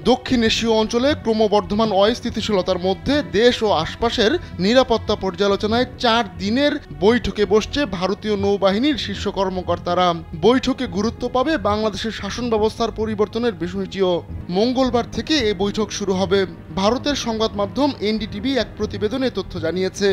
দক্ষিণ এশীয় অঞ্চলে ক্রমবর্ধমান অস্থিতিশীলতার মধ্যে দেশ ও আশপাশের নিরাপত্তা পর্যালোচনায় 4 দিনের বৈঠকে বসছে ভারতীয় নৌবাহিনীর শীর্ষ কর্মকর্তারা। বৈঠকে গুরুত্ব পাবে বাংলাদেশের শাসন ব্যবস্থার পরিবর্তনের বিষয়টিও। মঙ্গলবার থেকে এই বৈঠক শুরু হবে। ভারতের সংবাদ মাধ্যম এনডিটিভি এক প্রতিবেদনে তথ্য জানিয়েছে।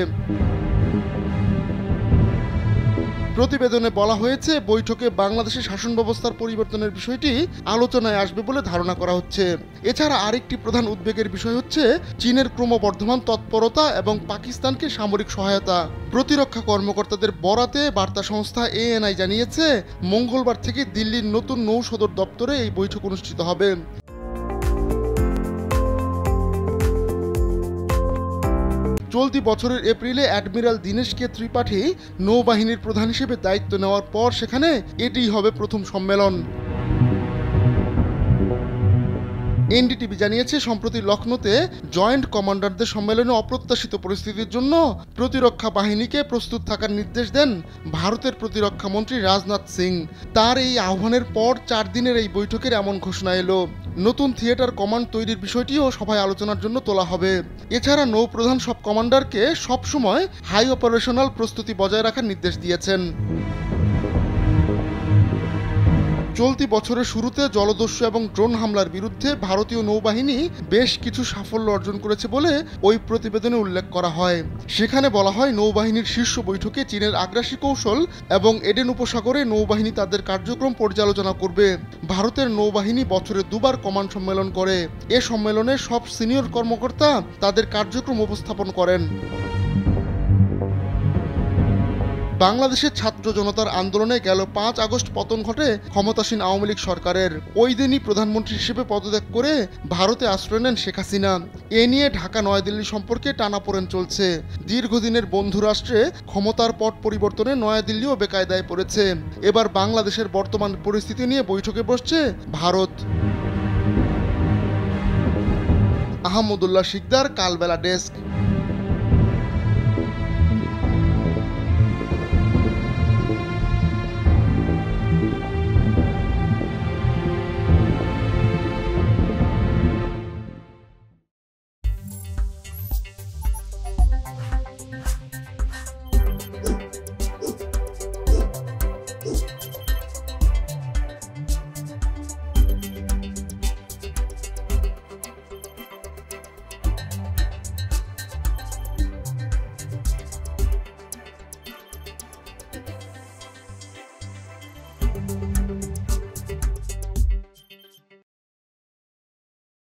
প্রতিবেদনে বলা হয়েছে, বৈঠকে বাংলাদেশের শাসন ব্যবস্থার পরিবর্তনের বিষয়টি আলোচনায় আসবে বলে ধারণা করা হচ্ছে। এছাড়া আরেকটি প্রধান উদ্বেগের বিষয় হচ্ছে চীনের ক্রমবর্ধমান তৎপরতা এবং পাকিস্তানকে সামরিক সহায়তা। প্রতিরক্ষা কর্মকর্তাদের বরাতে বার্তা সংস্থা এএনআই জানিয়েছে, মঙ্গলবার থেকে দিল্লির নতুন নৌ সদর দপ্তরে এই বৈঠক অনুষ্ঠিত হবে। চলতি বছরের এপ্রিলে অ্যাডমিরাল দীনেশকে ত্রিপাঠী নৌবাহিনীর প্রধান হিসেবে দায়িত্ব নেওয়ার পর সেখানে এটিই হবে প্রথম সম্মেলন। এনডিটিভি জানিয়েছে, সম্প্রতি লখনৌতে জয়েন্ট কমান্ডারদের সম্মেলনে অপ্রত্যাশিত পরিস্থিতির জন্য প্রতিরক্ষা বাহিনীকে প্রস্তুত থাকার নির্দেশ দেন ভারতের প্রতিরক্ষা মন্ত্রী রাজনাথ সিং। তার এই আহ্বানের পর 4 দিনের এই বৈঠকের এমন ঘোষণা এলো। নতুন থিয়েটার কমান্ড তৈরির বিষয়টিও সভায় আলোচনার জন্য তোলা হবে। এছাড়া নৌপ্রধান সব কমান্ডারকে সবসময় হাই অপারেশনাল প্রস্তুতি বজায় রাখার নির্দেশ দিয়েছেন। চলতি বছরের শুরুতে জলদস্যু এবং ড্রোন হামলার বিরুদ্ধে ভারতীয় নৌবাহিনী বেশ কিছু সাফল্য অর্জন করেছে বলে ওই প্রতিবেদনে উল্লেখ করা হয়। সেখানে বলা হয়, নৌবাহিনীর শীর্ষ বৈঠকে চীনের আগ্রাসী কৌশল এবং এডেন উপসাগরে নৌবাহিনী তাদের কার্যক্রম পর্যালোচনা করবে। ভারতের নৌবাহিনী বছরে 2 বার কমান্ড সম্মেলন করে। এ সম্মেলনে সব সিনিয়র কর্মকর্তা তাদের কার্যক্রম উপস্থাপন করেন। বাংলাদেশের ছাত্র জনতার আন্দোলনে গেল 5 আগস্ট পতন ঘটে ক্ষমতাসীন আওয়ামী লীগ সরকারের। ওই দিনই প্রধানমন্ত্রী হিসেবে পদত্যাগ করে ভারতে আশ্রয় নেন শেখ হাসিনা। এ নিয়ে ঢাকা নয়াদিল্লি সম্পর্কে টানাপোড়েন চলছে। দীর্ঘদিনের বন্ধু রাষ্ট্রে ক্ষমতার পট পরিবর্তনে নয়াদিল্লিও বেকায়দায় পড়েছে। এবার বাংলাদেশের বর্তমান পরিস্থিতি নিয়ে বৈঠকে বসছে ভারত। আহমদুল্লাহ শিকদার, কালবেলা ডেস্ক।